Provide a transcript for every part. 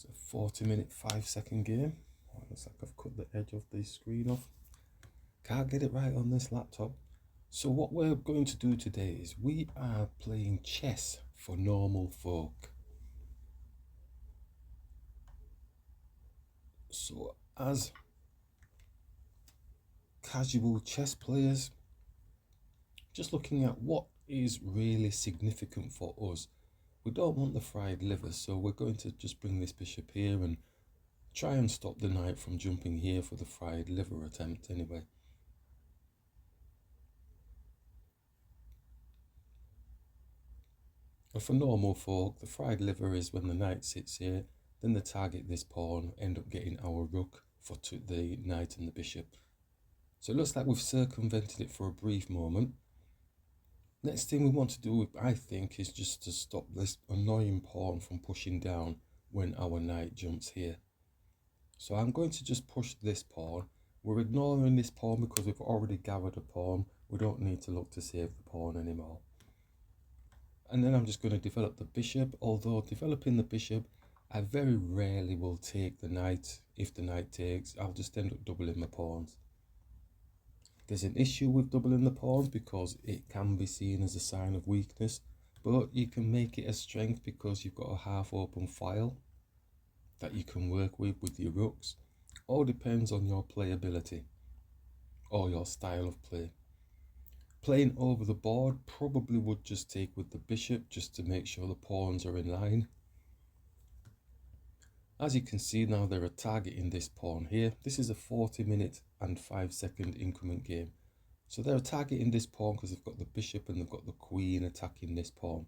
It's a 40-minute, 5-second game. Oh, looks like I've cut the edge of the screen off. Can't get it right on this laptop. So what we're going to do today is we are playing chess for normal folk. So as casual chess players, just looking at what is really significant for us. We don't want the fried liver, so we're going to just bring this bishop here and try and stop the knight from jumping here for the fried liver attempt anyway. And for normal folk, the fried liver is when the knight sits here, then they target this pawn, end up getting our rook for the knight and the bishop. So it looks like we've circumvented it for a brief moment. Next thing we want to do, I think, is just to stop this annoying pawn from pushing down when our knight jumps here. So I'm going to just push this pawn. We're ignoring this pawn because we've already gathered a pawn. We don't need to look to save the pawn anymore. And then I'm just going to develop the bishop, although developing the bishop, I very rarely will take the knight. If the knight takes, I'll just end up doubling my pawns. There's an issue with doubling the pawns because it can be seen as a sign of weakness, but you can make it a strength because you've got a half-open file that you can work with your rooks. All depends on your playability or your style of play. Playing over the board probably would just take with the bishop just to make sure the pawns are in line. As you can see now, they're targeting this pawn here. This is a 40-minute and 5-second increment game. So they're targeting this pawn because they've got the bishop and they've got the queen attacking this pawn.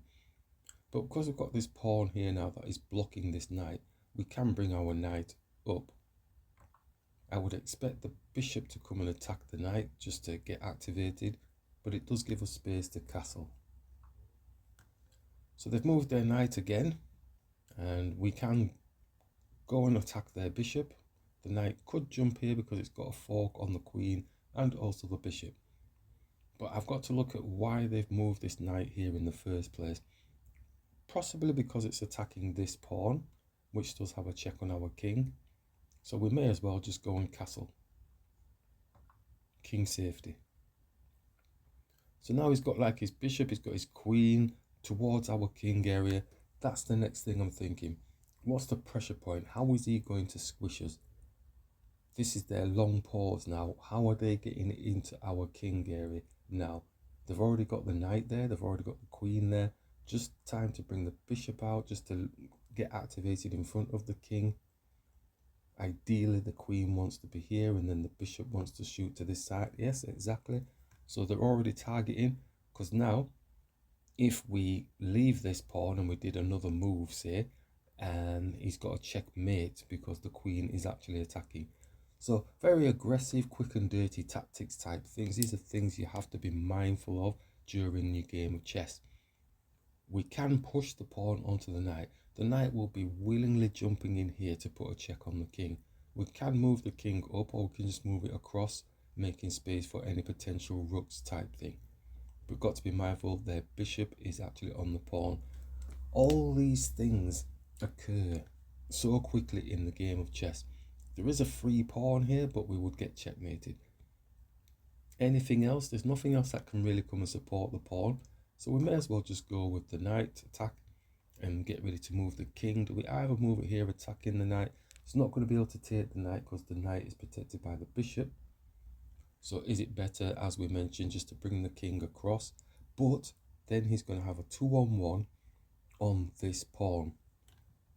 But because we've got this pawn here now that is blocking this knight, we can bring our knight up. I would expect the bishop to come and attack the knight just to get activated, but it does give us space to castle. So they've moved their knight again, and we can go and attack their bishop. The knight could jump here because it's got a fork on the queen and also the bishop. But I've got to look at why they've moved this knight here in the first place. Possibly because it's attacking this pawn, which does have a check on our king. So we may as well just go and castle. King safety. So now he's got like his bishop, he's got his queen towards our king area. That's the next thing I'm thinking. What's the pressure point? How is he going to squish us? This is their long pause now. How are they getting into our king area now? They've already got the knight there. They've already got the queen there. Just time to bring the bishop out just to get activated in front of the king. Ideally, the queen wants to be here and then the bishop wants to shoot to this side. Yes, exactly. So they're already targeting, because now if we leave this pawn and we did another move, say, and he's got a checkmate because the queen is actually attacking. So very aggressive, quick and dirty tactics type things. These are things you have to be mindful of during your game of chess. We can push the pawn onto the knight. The knight will be willingly jumping in here to put a check on the king. We can move the king up, or we can just move it across, making space for any potential rooks type thing. We've got to be mindful their bishop is actually on the pawn. All these things occur so quickly in the game of chess. There is a free pawn here, but we would get checkmated. Anything else, there's nothing else that can really come and support the pawn. So we may as well just go with the knight attack and get ready to move the king. Do we either move it here attacking the knight? It's not going to be able to take the knight because the knight is protected by the bishop. So is it better, as we mentioned, just to bring the king across? But then he's going to have a 2-on-1 on this pawn.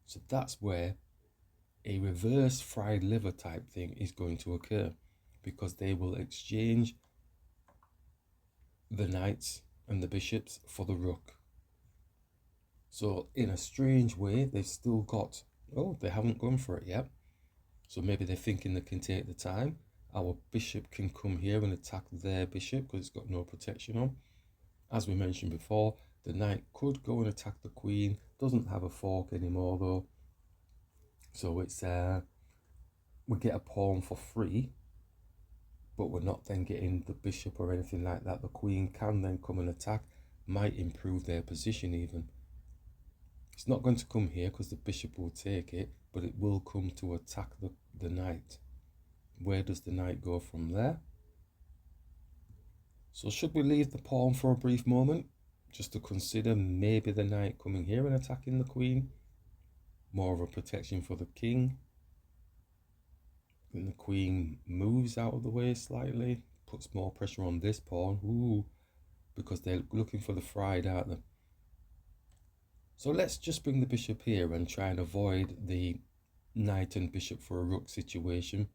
So that's where a reverse fried liver type thing is going to occur, because they will exchange the knights and the bishops for the rook. So in a strange way, they've still got, oh, they haven't gone for it yet. So maybe they're thinking they can take the time. Our bishop can come here and attack their bishop because it's got no protection on. As we mentioned before, the knight could go and attack the queen. Doesn't have a fork anymore though. So it's we get a pawn for free, but we're not then getting the bishop or anything like that. The queen can then come and attack, might improve their position even. It's not going to come here because the bishop will take it, but it will come to attack the knight. Where does the knight go from there? So should we leave the pawn for a brief moment, just to consider maybe the knight coming here and attacking the queen? More of a protection for the king. And the queen moves out of the way slightly, puts more pressure on this pawn. Ooh, because they're looking for the fried, aren't they? So let's just bring the bishop here and try and avoid the knight and bishop for a rook situation.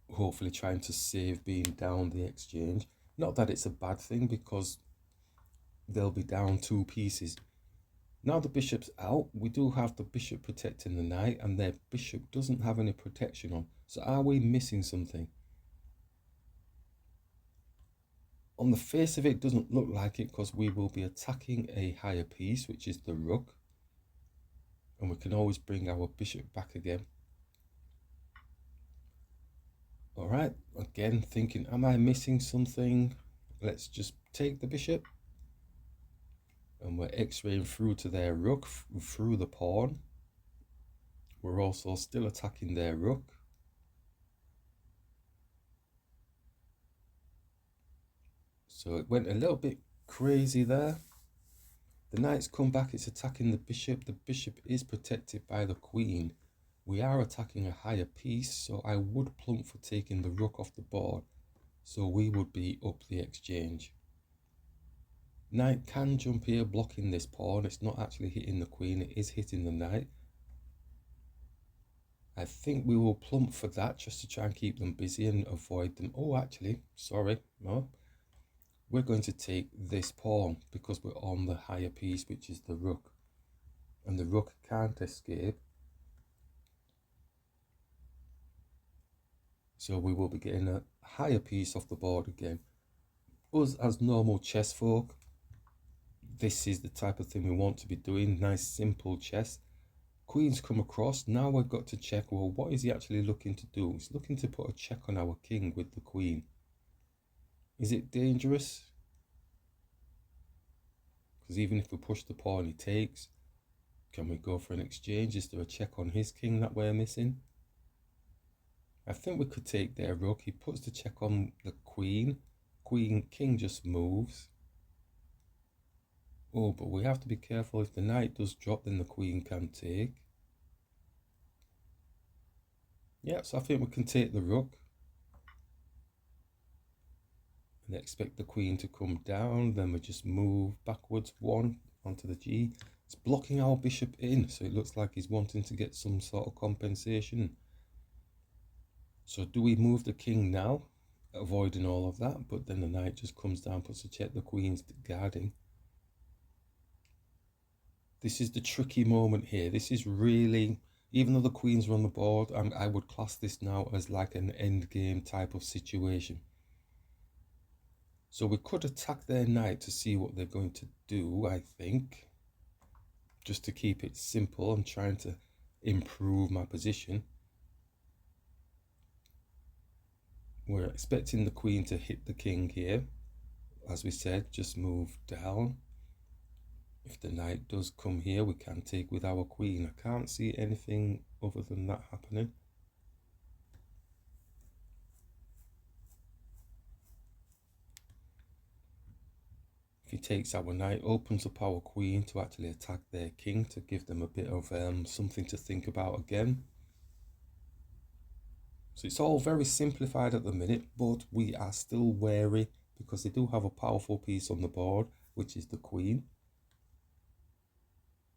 Hopefully trying to save being down the exchange. Not that it's a bad thing, because they'll be down 2 pieces. Now the bishop's out, we do have the bishop protecting the knight, and their bishop doesn't have any protection on. So are we missing something? On the face of it, doesn't look like it, because we will be attacking a higher piece, which is the rook. And we can always bring our bishop back again. All right, again thinking, am I missing something? Let's just take the bishop. And we're x-raying through to their rook, through the pawn. We're also still attacking their rook. So it went a little bit crazy there. The knight's come back, it's attacking the bishop. The bishop is protected by the queen. We are attacking a higher piece, so I would plump for taking the rook off the board. So we would be up the exchange. Knight can jump here, blocking this pawn. It's not actually hitting the queen, it is hitting the knight. I think we will plump for that, just to try and keep them busy and avoid them. Oh, actually, sorry, no. We're going to take this pawn because we're on the higher piece, which is the rook. And the rook can't escape. So we will be getting a higher piece off the board again. Us as normal chess folk, this is the type of thing we want to be doing. Nice simple chess. Queen's come across. Now we've got to check, well, what is he actually looking to do? He's looking to put a check on our king with the queen. Is it dangerous? Because even if we push the pawn, he takes. Can we go for an exchange? Is there a check on his king that we're missing? I think we could take their rook. He puts the check on the queen. King just moves. Oh, but we have to be careful. If the knight does drop, then the queen can take. Yeah, so I think we can take the rook. And expect the queen to come down. Then we just move backwards 1 onto the G. It's blocking our bishop in, so it looks like he's wanting to get some sort of compensation. So do we move the king now, avoiding all of that? But then the knight just comes down, puts a check, the queen's guarding. This is the tricky moment here. This is really, even though the queens are on the board, I would class this now as like an end game type of situation. So we could attack their knight to see what they're going to do, I think. Just to keep it simple, I'm trying to improve my position. We're expecting the queen to hit the king here. As we said, just move down. If the knight does come here, we can take with our queen. I can't see anything other than that happening. If he takes our knight, opens up our queen to actually attack their king, to give them a bit of something to think about again. So it's all very simplified at the minute, but we are still wary because they do have a powerful piece on the board, which is the queen.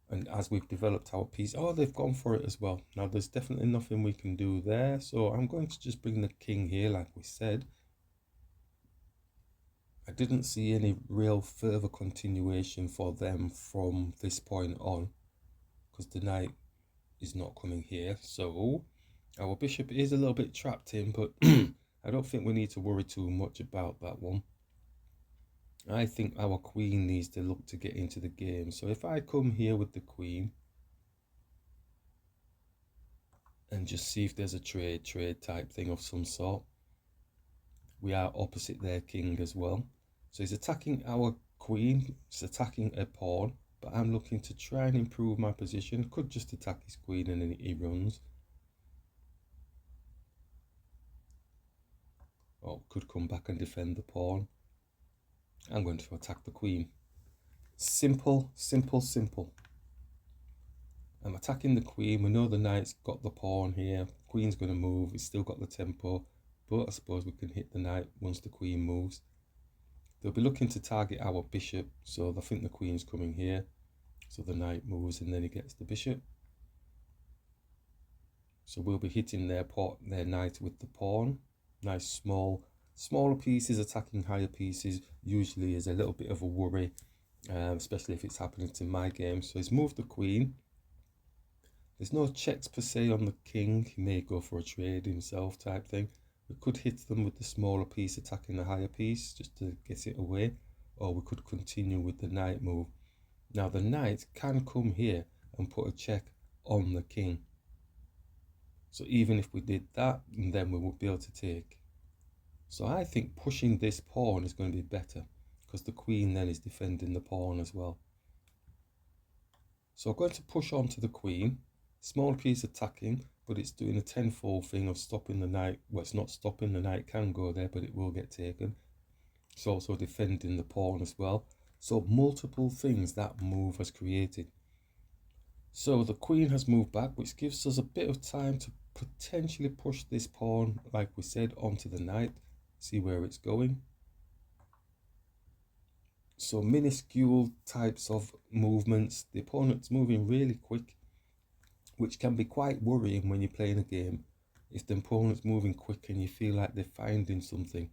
And as we've developed our piece, oh, they've gone for it as well. Now, there's definitely nothing we can do there. So I'm going to just bring the king here, like we said. I didn't see any real further continuation for them from this point on, because the knight is not coming here. So our bishop is a little bit trapped in, but I don't think we need to worry too much about that one. I think our queen needs to look to get into the game. So if I come here with the queen and just see if there's a trade type thing of some sort. We are opposite their king as well. So he's attacking our queen is attacking a pawn, but I'm looking to try and improve my position. Could just attack his queen and then he runs. Or could come back and defend the pawn. I'm going to attack the queen. Simple, simple, simple. I'm attacking the queen. We know the knight's got the pawn here. Queen's going to move. It's still got the tempo. But I suppose we can hit the knight once the queen moves. They'll be looking to target our bishop. So I think the queen's coming here. So the knight moves and then he gets the bishop. So we'll be hitting their knight with the pawn. Nice smaller pieces attacking higher pieces usually is a little bit of a worry, especially if it's happening to my game. So he's moved the queen. There's no checks per se on the king. He may go for a trade himself type thing. We could hit them with the smaller piece attacking the higher piece just to get it away, or we could continue with the knight move. Now the knight can come here and put a check on the king. So even if we did that, then we would be able to take. So I think pushing this pawn is going to be better because the queen then is defending the pawn as well. So I'm going to push on to the queen. Small piece attacking, but it's doing a tenfold thing of stopping the knight. Well, it's not stopping, the knight can go there, but it will get taken. It's also defending the pawn as well. So multiple things that move has created. So the queen has moved back, which gives us a bit of time to potentially push this pawn, like we said, onto the knight. See where it's going. So minuscule types of movements. The opponent's moving really quick, which can be quite worrying when you're playing a game. If the opponent's moving quick and you feel like they're finding something.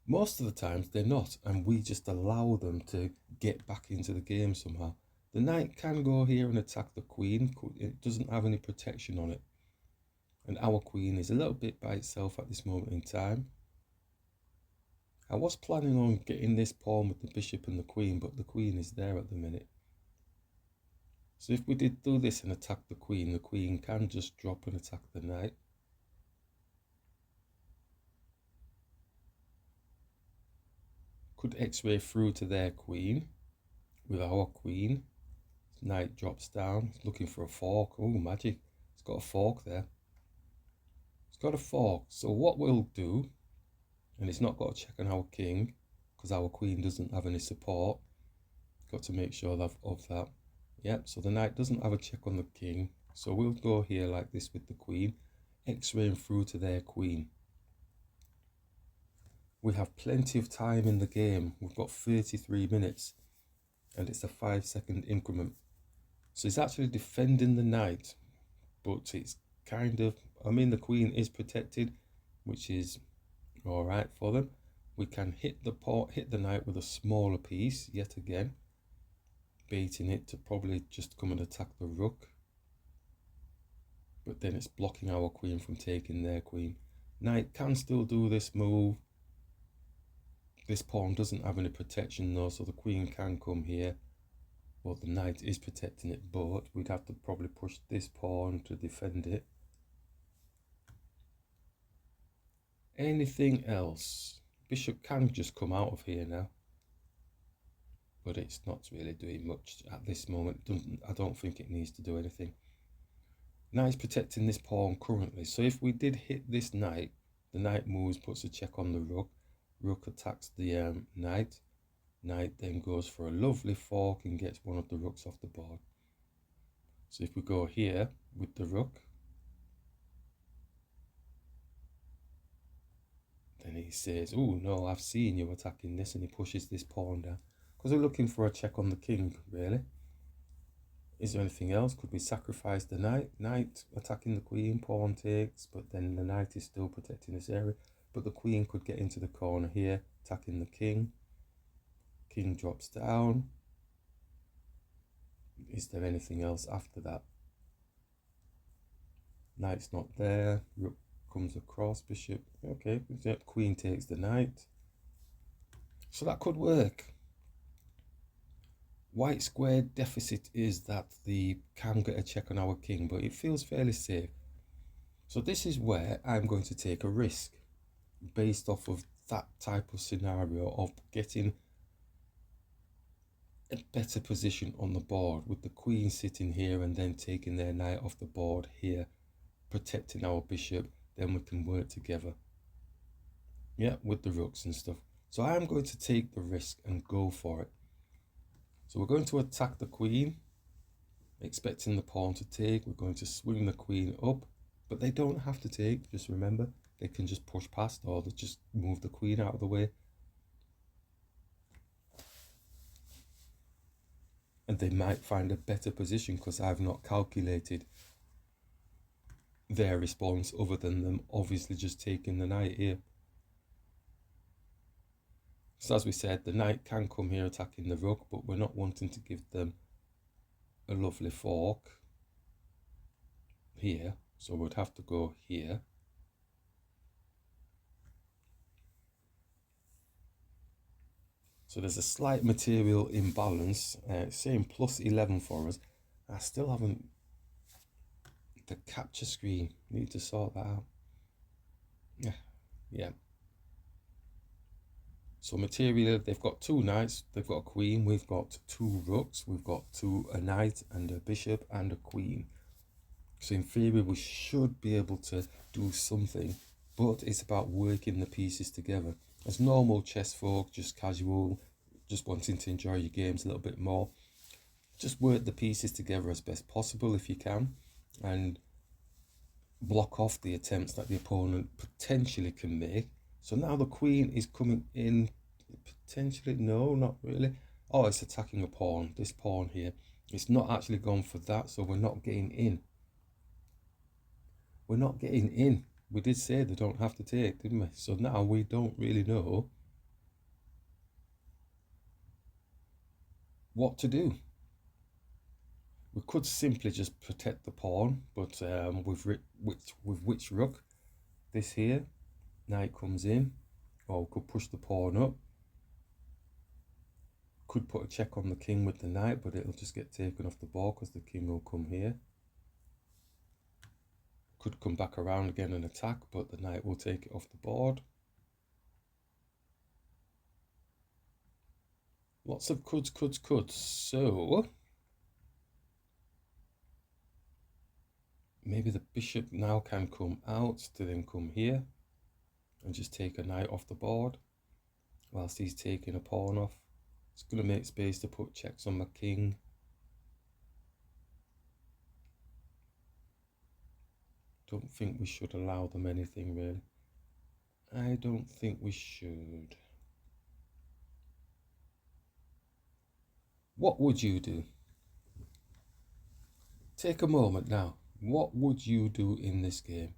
Most of the times they're not, and we just allow them to get back into the game somehow. The knight can go here and attack the queen. It doesn't have any protection on it. And our queen is a little bit by itself at this moment in time. I was planning on getting this pawn with the bishop and the queen, but the queen is there at the minute. So if we did do this and attack the queen can just drop and attack the knight. Could x-ray through to their queen with our queen. Knight drops down, he's looking for a fork. Oh, magic. It's got a fork there. It's got a fork. So what we'll do, and it's not got a check on our king, because our queen doesn't have any support. Got to make sure of that. Yep, so the knight doesn't have a check on the king. So we'll go here like this with the queen, x-raying through to their queen. We have plenty of time in the game. We've got 33 minutes, and it's a 5-second increment. So he's actually defending the knight, but it's kind of, I mean, the queen is protected, which is all right for them. We can hit the knight with a smaller piece yet again, baiting it to probably just come and attack the rook. But then it's blocking our queen from taking their queen. Knight can still do this move. This pawn doesn't have any protection though, so the queen can come here. Well, the knight is protecting it, but we'd have to probably push this pawn to defend it. Anything else? Bishop can just come out of here now, but it's not really doing much at this moment. I don't think it needs to do anything. Knight's protecting this pawn currently, so if we did hit this knight, the knight moves, puts a check on the rook. Rook attacks the knight. Knight then goes for a lovely fork and gets one of the rooks off the board. So if we go here with the rook, then he says, oh no, I've seen you attacking this, and he pushes this pawn down. Because we're looking for a check on the king, really. Is there anything else? Could we sacrifice the knight? Knight attacking the queen, pawn takes, but then the knight is still protecting this area. But the queen could get into the corner here, attacking the king. King drops down. Is there anything else after that? Knight's not there. Rook comes across, bishop. Okay, queen takes the knight. So that could work. White square deficit is that the can get a check on our king, but it feels fairly safe. So this is where I'm going to take a risk based off of that type of scenario of getting a better position on the board with the queen sitting here and then taking their knight off the board here, protecting our bishop. Then we can work together, yeah, with the rooks and stuff. So I am going to take the risk and go for it. So we're going to attack the queen, expecting the pawn to take. We're going to swing the queen up, but they don't have to take. Just remember, they can just push past, or they just move the queen out of the way. And they might find a better position because I've not calculated their response other than them obviously just taking the knight here. So as we said, the knight can come here attacking the rook, but we're not wanting to give them a lovely fork here. So we'd have to go here. So there's a slight material imbalance, saying plus 11 for us. I still haven't, the capture screen, need to sort that out. Yeah. So material, they've got two knights, they've got a queen, we've got two rooks, we've got a knight and a bishop and a queen. So in theory, we should be able to do something, but it's about working the pieces together. As normal chess folk, just casual, just wanting to enjoy your games a little bit more, just work the pieces together as best possible if you can, and block off the attempts that the opponent potentially can make. So now the queen is coming in, potentially, no, not really. Oh, it's attacking a pawn, this pawn here. It's not actually gone for that, so we're not getting in. We're not getting in. We did say they don't have to take, didn't we? So now we don't really know what to do. We could simply just protect the pawn, but with which rook? This here, knight comes in, or we could push the pawn up. Could put a check on the king with the knight, but it'll just get taken off the board because the king will come here. Could come back around again and attack, but the knight will take it off the board. Lots of coulds. So maybe the bishop now can come out to then come here and just take a knight off the board whilst he's taking a pawn off. It's going to make space to put checks on my king. Don't think we should allow them anything really. I don't think we should. What would you do? Take a moment now. What would you do in this game?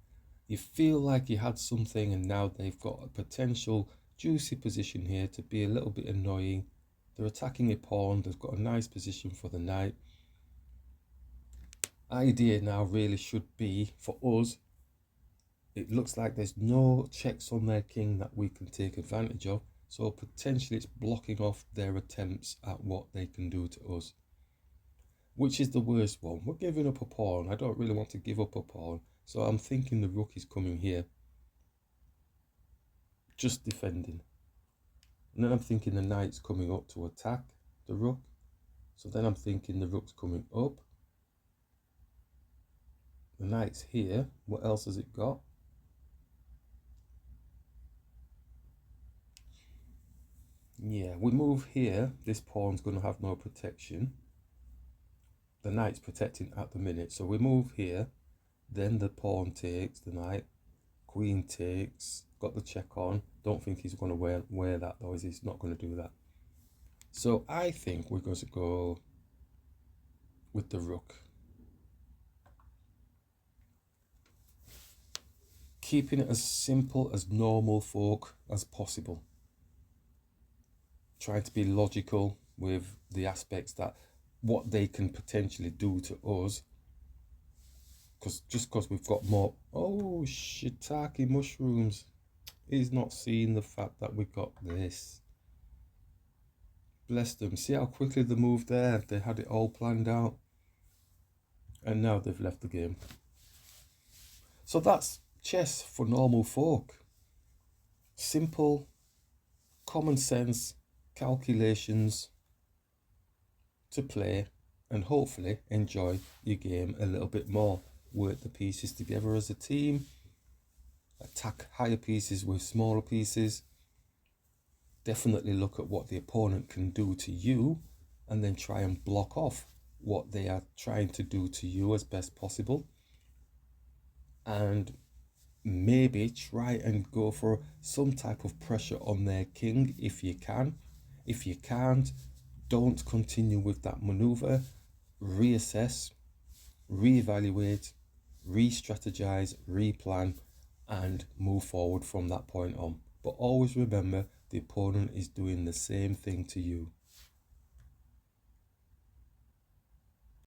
You feel like you had something and now they've got a potential juicy position here to be a little bit annoying. They're attacking a pawn. They've got a nice position for the knight. Idea now really should be for us, it looks like there's no checks on their king that we can take advantage of, so potentially it's blocking off their attempts at what they can do to us. Which is the worst one? We're giving up a pawn. I don't really want to give up a pawn, so I'm thinking the rook is coming here, just defending. And then I'm thinking the knight's coming up to attack the rook. So then I'm thinking the rook's coming up. The knight's here. What else has it got? Yeah, we move here. This pawn's going to have no protection. The knight's protecting at the minute. So we move here. Then the pawn takes the knight. Queen takes. Got the check on. Don't think he's going to wear that though. He's not going to do that. So I think we're going to go with the rook. Keeping it as simple as normal folk as possible. Trying to be logical with the aspects that what they can potentially do to us. Because we've got more. Oh, shiitake mushrooms. He's not seeing the fact that we got this. Bless them. See how quickly they moved there. They had it all planned out. And now they've left the game. So that's chess for normal folk. Simple, common sense, calculations, to play and hopefully enjoy your game a little bit more. Work the pieces together as a team, attack higher pieces with smaller pieces. Definitely look at what the opponent can do to you and then try and block off what they are trying to do to you as best possible. And maybe try and go for some type of pressure on their king if you can. If you can't, don't continue with that maneuver. Reassess, reevaluate, re-strategize, replan, and move forward from that point on. But always remember, the opponent is doing the same thing to you.